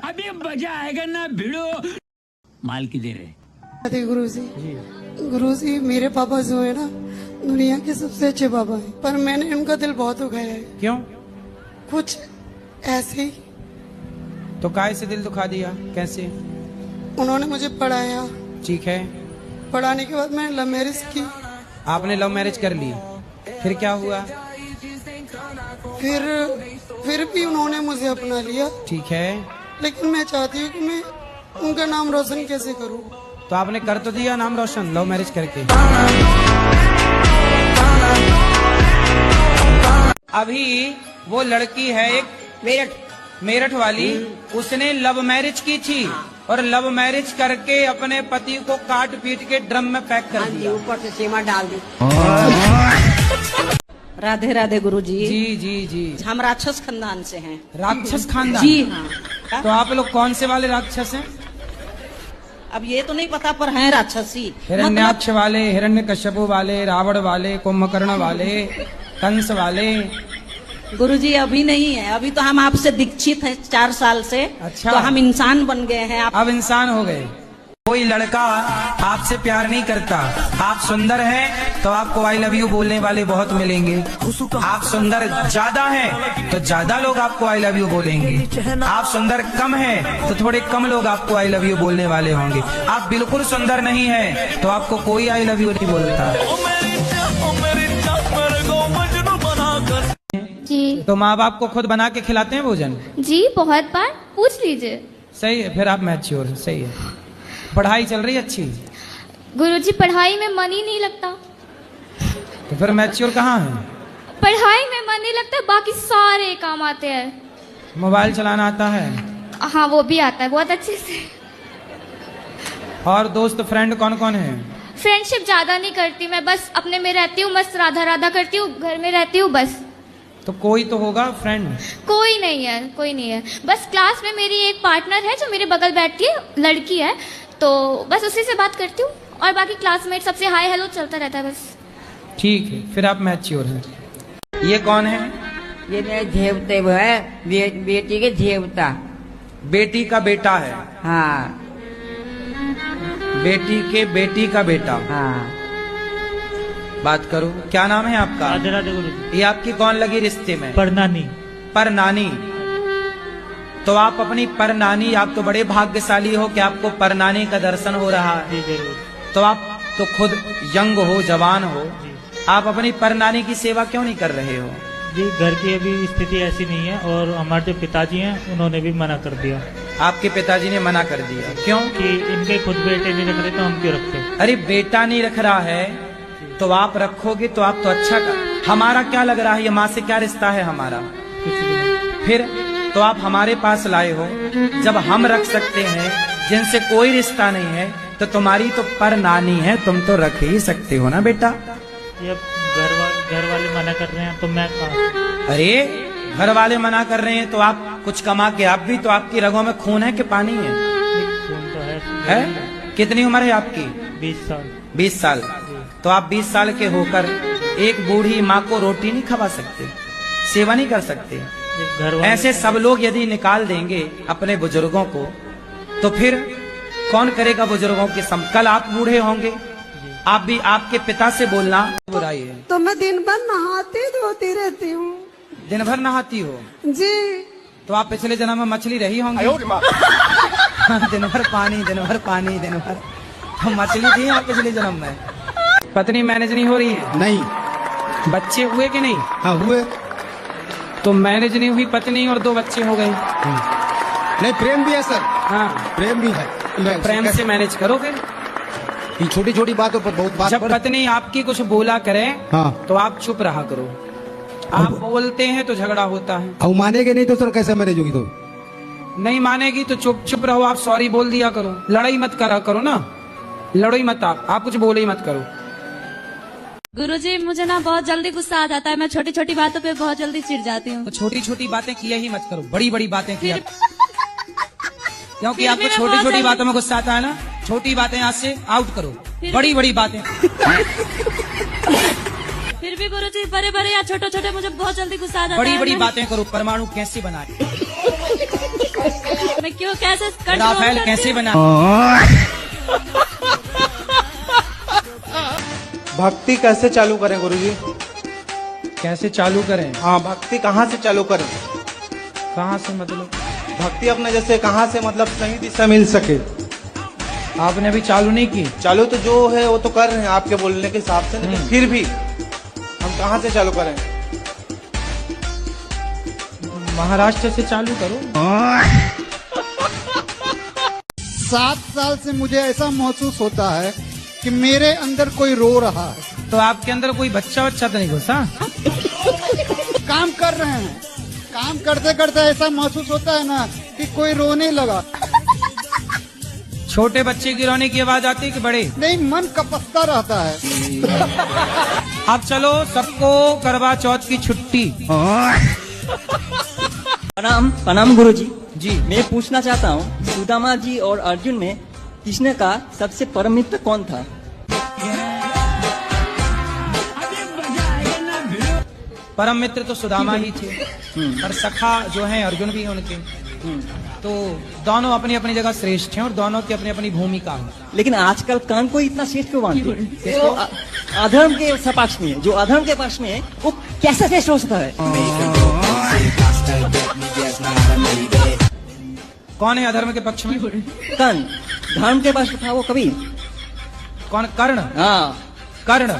अभी मजा आएगा ना भिड़ो। माल की दे रहे गुरु जी मेरे पापा जो है ना दुनिया के सबसे अच्छे पापा हैं, पर मैंने उनका दिल बहुत दुखाया है। क्यों? कुछ ऐसे ही। तो काय से दिल दुखा दिया? कैसे? उन्होंने मुझे पढ़ाया, ठीक है, पढ़ाने के बाद मैंने लव मैरिज की। आपने लव मैरिज कर ली, फिर क्या हुआ? फिर भी उन्होंने मुझे अपना लिया, ठीक है, लेकिन मैं चाहती हूँ कि मैं उनका नाम रोशन कैसे करूँ। तो आपने कर तो दिया नाम रोशन लव मैरिज करके। अभी वो लड़की है एक मेरठ वाली, उसने लव मैरिज की थी और लव मैरिज करके अपने पति को काट पीट के ड्रम में पैक कर दिया, ऊपर से सीमा डाल दी। राधे राधे गुरु जी। जी जी जी। हम राक्षस खानदान से हैं। राक्षस खानदान? जी हाँ। तो आप लोग कौन से वाले राक्षस हैं? अब ये तो नहीं पता, पर हैं राक्षसी। हिरण्याक्ष वाले, हिरण्यकश्यपु वाले, रावण वाले, कुंभकर्ण वाले, कंस वाले? गुरुजी अभी नहीं है, अभी तो हम आपसे दीक्षित हैं 4 साल से। अच्छा। तो हम इंसान बन गए हैं। अब इंसान हो गए। कोई लड़का आपसे प्यार नहीं करता, आप सुंदर हैं तो आपको आई लव यू बोलने वाले बहुत मिलेंगे। आप सुंदर ज्यादा हैं तो ज्यादा लोग आपको आई लव यू बोलेंगे। आप सुंदर कम हैं तो थोड़े कम लोग आपको आई लव यू बोलने वाले होंगे। आप बिल्कुल सुंदर नहीं हैं तो आपको कोई आई लव यू नहीं बोलता। जी। तो माँ बाप को खुद बना के खिलाते हैं भोजन? जी बहुत बार, पूछ लीजिए। सही है, फिर आप मैच्योर हैं। सही है। पढ़ाई चल रही है अच्छी? गुरुजी पढ़ाई में मन ही नहीं लगता। तो फिर मैच्योर कहाँ है? पढ़ाई में मन नहीं लगता, बाकी सारे काम आते हैं। मोबाइल चलाना आता है? हाँ वो भी आता है बहुत अच्छे से। और दोस्त फ्रेंड कौन कौन है? फ्रेंडशिप ज्यादा नहीं करती मैं, बस अपने में रहती हूँ, बस राधा राधा करती हूँ, घर में रहती हूँ बस। तो कोई तो होगा फ्रेंड? कोई नहीं है, कोई नहीं है। बस क्लास में मेरी एक पार्टनर है जो मेरे बगल बैठती है, लड़की है, तो बस उसी से बात करती हूँ और बाकी क्लासमेट सबसे हाय हेलो चलता रहता है बस। ठीक है, फिर आप मैच्योर हैं। ये कौन है? ये मेरे देवते वो है, बेटी के देवता। बेटी का बेटा है? हाँ। बेटी का बेटा? हाँ। बात करो, क्या नाम है आपका? राधे राधे गुरु। ये आपकी कौन लगी रिश्ते में? परनानी। परनानी? तो आप अपनी परनानी, आप तो बड़े भाग्यशाली हो कि आपको परनानी का दर्शन हो रहा है। जी जरूर। तो आप तो खुद यंग हो, जवान हो, आप अपनी परनानी की सेवा क्यों नहीं कर रहे हो? जी घर की अभी स्थिति ऐसी नहीं है और हमारे जो पिताजी हैं उन्होंने भी मना कर दिया। आपके पिताजी ने मना कर दिया? क्यों? कि इनके खुद बेटे नहीं रख रहे तो हम क्यों रखते? अरे बेटा नहीं रख रहा है तो आप रखोगे तो आप तो अच्छा कर। हमारा क्या लग रहा है, ये माँ से क्या रिश्ता है हमारा? कुछ भी नहीं। फिर तो आप हमारे पास लाए हो, जब हम रख सकते हैं जिनसे कोई रिश्ता नहीं है, तो तुम्हारी तो परनानी है, तुम तो रख ही सकते हो ना बेटा। ये घर वाले मना कर रहे हैं तो मैं कहाँ? अरे घर वाले मना कर रहे हैं तो आप कुछ कमा के, आप भी तो, आपकी रगों में खून है कि पानी है? खून तो है? कितनी उम्र है आपकी? 20 साल। 20 साल? तो आप 20 साल के होकर एक बूढ़ी माँ को रोटी नहीं खवा सकते, सेवा नहीं कर सकते? ऐसे सब लोग यदि निकाल देंगे अपने बुजुर्गों को, तो फिर कौन करेगा बुजुर्गों की कल आप बूढ़े होंगे, आप भी आपके पिता से बोलना बुराई है। तो मैं दिन भर नहाती धोती रहती हूँ। दिन भर नहाती हो? जी। तो आप पिछले जन्म में मछली रही होंगी। दिन भर पानी, दिन भर पानी, दिन भर तो मछली थी आप पिछले जन्म में। पत्नी मैनेज नहीं हो रही है? नहीं। बच्चे हुए कि नहीं? हाँ हुए। तो मैनेज नहीं हुई पत्नी और 2 बच्चे हो गए। नहीं, प्रेम भी है सर। हाँ प्रेम भी है। प्रेम से मैनेज करोगे? छोटी छोटी बातों पर बहुत बात। जब पत्नी आपकी कुछ बोला करे हाँ तो आप चुप रहा करो। आप बोलते हैं तो झगड़ा होता है। अब मानेगे नहीं तो सर कैसे मैनेज होगी? तो नहीं मानेगी तो चुप रहो, आप सॉरी बोल दिया करो, लड़ाई मत करा करो ना, लड़ो ही मत, आप कुछ बोले ही मत करो। गुरुजी मुझे ना बहुत जल्दी गुस्सा आ जाता है, मैं छोटी छोटी बातों पे बहुत जल्दी चिढ़ जाती हूँ। तो छोटी छोटी बातें किया ही मत करो, बड़ी बड़ी बातें किया, क्योंकि आपको छोटी छोटी बातों में गुस्सा आता है ना। छोटी बातें आज से आउट करो, बड़ी बड़ी बातें। फिर फिर भी गुरुजी बड़े बड़े या छोटे छोटे मुझे बहुत जल्दी गुस्सा आ जाता बड़ी है। बड़ी बातें करो, परमाणु कैसे बनाए, मैं क्यों कैसे कंट्रोल राफेल करती कैसे हूँ? बनाए। भक्ति कैसे चालू करें गुरुजी? कैसे चालू करें? हाँ, भक्ति कहाँ से चालू करें? कहाँ से मतलब? भक्ति अपने जैसे कहाँ से मतलब सही दिशा मिल सके? आपने अभी चालू नहीं की? चालू तो जो है वो तो कर रहे हैं आपके बोलने के हिसाब से, लेकिन फिर भी हम कहाँ से चालू करें? महाराष्ट्र से चालू करो। 7 साल से मुझे ऐसा महसूस होता है कि मेरे अंदर कोई रो रहा है। तो आपके अंदर कोई बच्चा तो नहीं घुसा? काम कर रहे हैं, काम करते करते ऐसा महसूस होता है ना कि कोई रोने लगा। छोटे बच्चे की रोने की आवाज आती है कि बड़े? नहीं, मन कपकता रहता है। अब चलो सबको करवा चौथ की छुट्टी। प्रणाम गुरुजी। जी, मैं पूछना चाहता हूँ, सुदामा जी और अर्जुन में कृष्ण का सबसे परम मित्र कौन था? परम मित्र तो सुदामा ही थे, पर सखा जो है अर्जुन भी हैं उनके। तो दोनों अपनी अपनी जगह श्रेष्ठ हैं और दोनों की अपनी अपनी भूमिका है। लेकिन आजकल कर्ण को इतना श्रेष्ठ क्यों मानते हैं? वो अधर्म के पक्ष में है, जो अधर्म के पक्ष में है वो कैसे श्रेष्ठ हो सकता है? कौन है अधर्म के पक्ष में? कर्ण। धर्म के पक्ष में था वो कभी? कौन? कर्ण। हाँ, कर्ण।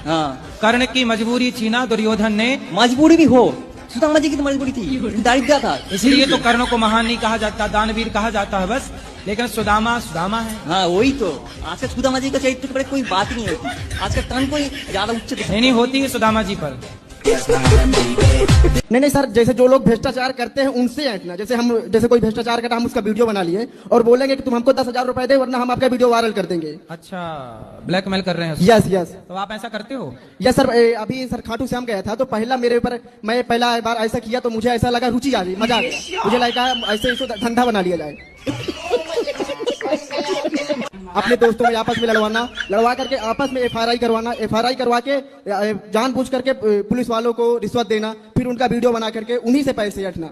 हाँ। कर्ण की मजबूरी थी ना दुर्योधन ने। मजबूरी भी हो, सुदामा जी की तो मजबूरी थी, दारिद्र्य था, इसलिए तो कर्ण को महान नहीं कहा जाता, दानवीर कहा जाता है बस। लेकिन सुदामा सुदामा है। हाँ वही तो। आजकल सुदामा जी का चरित्र पर कोई बात ही नहीं होती, आजकल कर्ण को ज्यादा उच्च नहीं होती है सुदामा जी पर। नहीं सर, जैसे जो लोग भ्रष्टाचार करते हैं उनसे हटना। जैसे कोई भ्रष्टाचार करता, हम उसका वीडियो बना लिए और बोलेंगे कि तुम हमको 10,000 रुपए दे वरना हम आपका वीडियो वायरल कर देंगे। अच्छा, ब्लैकमेल कर रहे हैं? Yes yes. तो आप ऐसा करते हो? Yes sir. अभी सर खाटू श्याम गया था तो पहला मेरे ऊपर, मैं पहला बार ऐसा किया तो मुझे ऐसा लगा रुचि आ गई, मजा आ गया। मुझे लगा ऐसे इसको धंधा बना लिया जाए। अपने दोस्तों में आपस में लड़वा करके आपस में FRI करवा के जानबूझ करके पुलिस वालों को रिश्वत देना, फिर उनका वीडियो बना करके उन्हीं से पैसे हटना।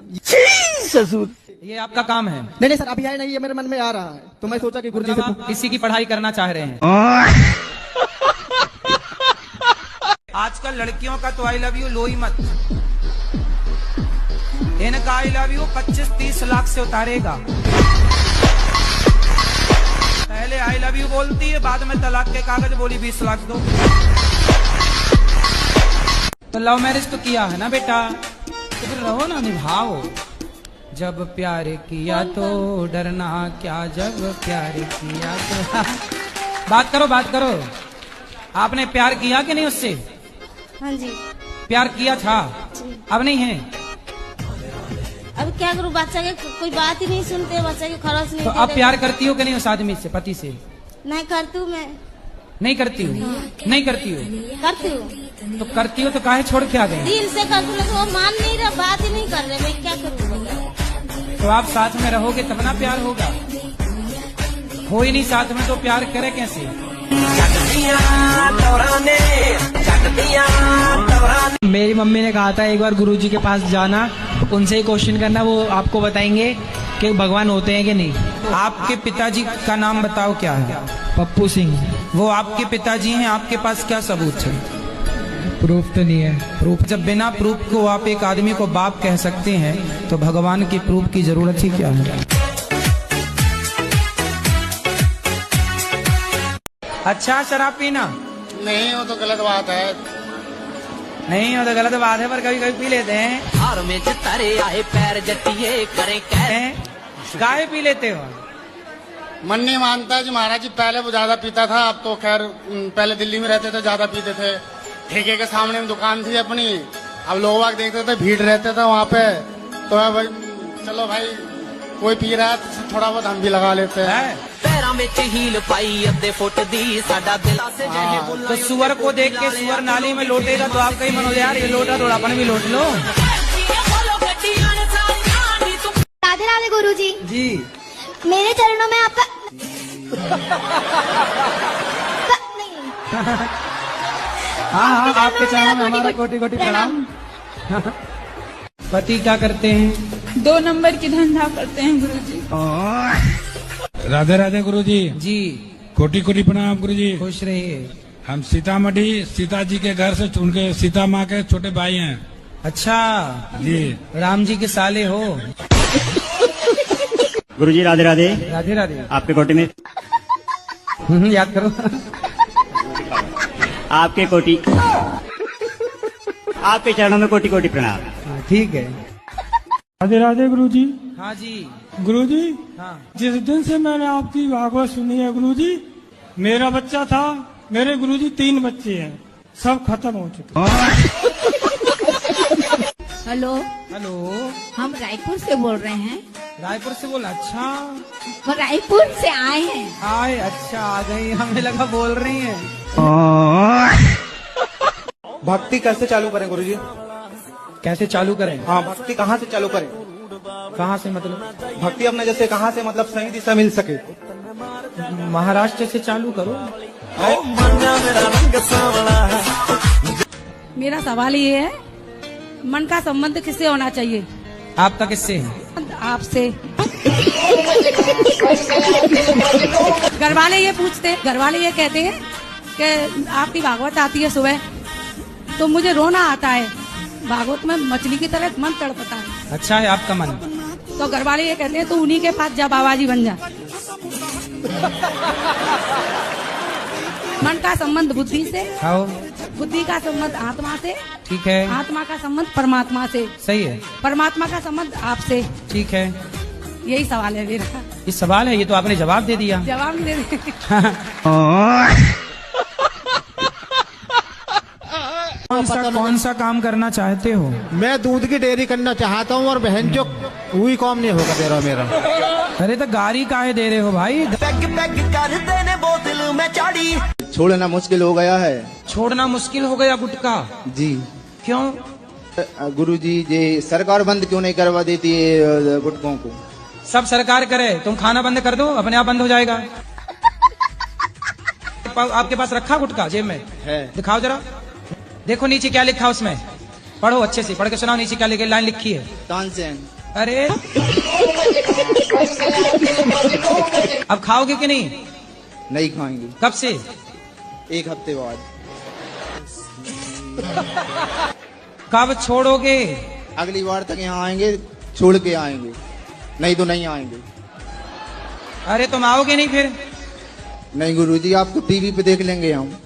ये आपका काम है? नहीं सर, अभी है नहीं, ये मेरे मन में आ रहा है तो मैं सोचा कि गुरुजी से किसी की पढ़ाई करना चाह रहे हैं। आजकल लड़कियों का तो आई लव यू लो ही मत, इनका आई लव यू 25-30 लाख से उतारेगा। पहले आई लव यू बोलती है, बाद में तलाक के कागज बोली 20 लाख दो। तो लव मैरिज तो किया है ना बेटा, तो फिर रहो ना, निभाओ। जब प्यार किया तो डरना क्या, जब प्यार किया तो बात करो। आपने प्यार किया कि नहीं उससे? हाँ जी। प्यार किया था, अब नहीं है? अब क्या करूँ, बच्चा के कोई बात ही नहीं सुनते, बच्चा के खरच नहीं। तो अब प्यार करती हो कि नहीं उस आदमी से, पति से? नहीं करती हूँ मैं। नहीं करती हूँ? नहीं करती हो? करती हूँ। तो करती हो तो काहे छोड़ के आ गए? दिल से करती हूँ, वो मान नहीं रहा, बात ही नहीं कर रहे, मैं क्या करूँ? तो आप साथ में रहोगे तब ना प्यार होगा, हो ही नहीं साथ में तो प्यार करे कैसे? मेरी मम्मी ने कहा था एक बार गुरुजी के पास जाना, उनसे ही क्वेश्चन करना, वो आपको बताएंगे कि भगवान होते हैं कि नहीं। आपके पिताजी का नाम बताओ, क्या है? पप्पू सिंह। वो आपके पिताजी हैं, आपके पास क्या सबूत है? प्रूफ तो नहीं है। प्रूफ? जब बिना प्रूफ को आप एक आदमी को बाप कह सकते हैं तो भगवान की प्रूफ की जरूरत ही क्या है? अच्छा, शराब पीना नहीं, वो तो गलत बात है। नहीं हो तो गलत बात है, पर कभी कभी पी लेते हैं। हार में तारे आए पैर जटिए करें गाय पी लेते हो? मन नहीं मानता जी महाराज जी, पहले वो ज्यादा पीता था, अब तो खैर पहले दिल्ली में रहते थे, ज्यादा पीते थे। ठेके के सामने में दुकान थी अपनी, अब लोग बाग देखते थे, भीड़ रहते थे वहाँ पे, तो भाई चलो भाई कोई पी रहा है तो थोड़ा बहुत हम भी लगा लेते हैं। पैरों में हील पाई अद्धे फुट दी साडा दिल से जहे बोला। तो सुअर को देख के सुअर नाली में लौटेगा तो आप कहीं मनो यार ये लोटा थोड़ा अपन भी लौट लो। राधे राधे गुरुजी। जी। मेरे चरणों में आपका हाँ, आपके चरणों में हमारा कोटि कोटि प्रणाम। पति क्या करते हैं? 2 नंबर की धंधा करते हैं गुरुजी। राधे राधे गुरुजी। जी कोटि कोटि प्रणाम गुरुजी। खुश रहिए। हम सीतामढ़ी सीता जी के घर से उनके सीता माँ के छोटे भाई हैं। अच्छा जी, राम जी के साले हो। गुरुजी राधे राधे। राधे राधे। आपके कोटि में याद करो। आपके कोटि, आपके चरणों में कोटि कोटि प्रणाम। ठीक है। राधे राधे गुरुजी। हाँ जी गुरुजी, हाँ। जिस दिन से मैंने आपकी भागवत सुनी है गुरुजी, मेरा बच्चा था, मेरे गुरुजी 3 बच्चे हैं, सब खत्म हो चुके। हेलो हेलो, हम रायपुर से बोल रहे हैं। रायपुर से बोला? अच्छा, हम रायपुर से आए हैं। आए, अच्छा आ गई, हमें लगा बोल रही हैं। भक्ति कैसे चालू करें गुरुजी? कैसे चालू करें? हाँ, भक्ति कहाँ से चालू करें? कहाँ से मतलब? भक्ति अपने जैसे कहाँ से मतलब सही दिशा मिल सके? महाराष्ट्र से चालू करो। मेरा सवाल ये है, मन का संबंध किससे होना चाहिए? आपका किससे है? आपसे। घर वाले ये पूछते, घर वाले ये कहते हैं कि आपकी भागवत आती है सुबह तो मुझे रोना आता है, भागवत में मछली की तरह मन तड़पता है। अच्छा है आपका मन? तो घर वाले ये कहते हैं तो उन्हीं के पास जा, बाबा जी बन जा। मन का संबंध बुद्धि से, हाँ, बुद्धि का संबंध आत्मा से, ठीक है। आत्मा का संबंध परमात्मा से, सही है। परमात्मा का संबंध आपसे, ठीक है। यही सवाल है मेरा। ये सवाल है? ये तो आपने जवाब दे दिया। जवाब नहीं दे रहे। कौन सा काम करना चाहते हो? मैं दूध की डेयरी करना चाहता हूँ और बहन जो वही काम नहीं होगा तेरा मेरा। अरे तो गाड़ी काहे दे रहे हो भाई? छोड़ना मुश्किल हो गया है। छोड़ना मुश्किल हो गया गुटखा? जी। क्यों? गुरुजी, ये सरकार बंद क्यों नहीं करवा देती है गुटखों को? सब सरकार करे, तुम खाना बंद कर दो, अपने आप बंद हो जाएगा। आपके पास रखा गुटखा जेब में? है। दिखाओ जरा, देखो नीचे क्या लिखा उसमें, पढ़ो अच्छे से, पढ़ के सुनाओ नीचे क्या लिखा, लाइन लिखी है। तानसेन। अरे अब खाओगे कि नहीं? नहीं खाएंगे। कब से? 1 हफ्ते बाद। कब छोड़ोगे? अगली बार तक यहाँ आएंगे, छोड़ के आएंगे, नहीं तो नहीं आएंगे। अरे तुम आओगे नहीं फिर? नहीं गुरुजी, आपको टीवी पे देख लेंगे हम।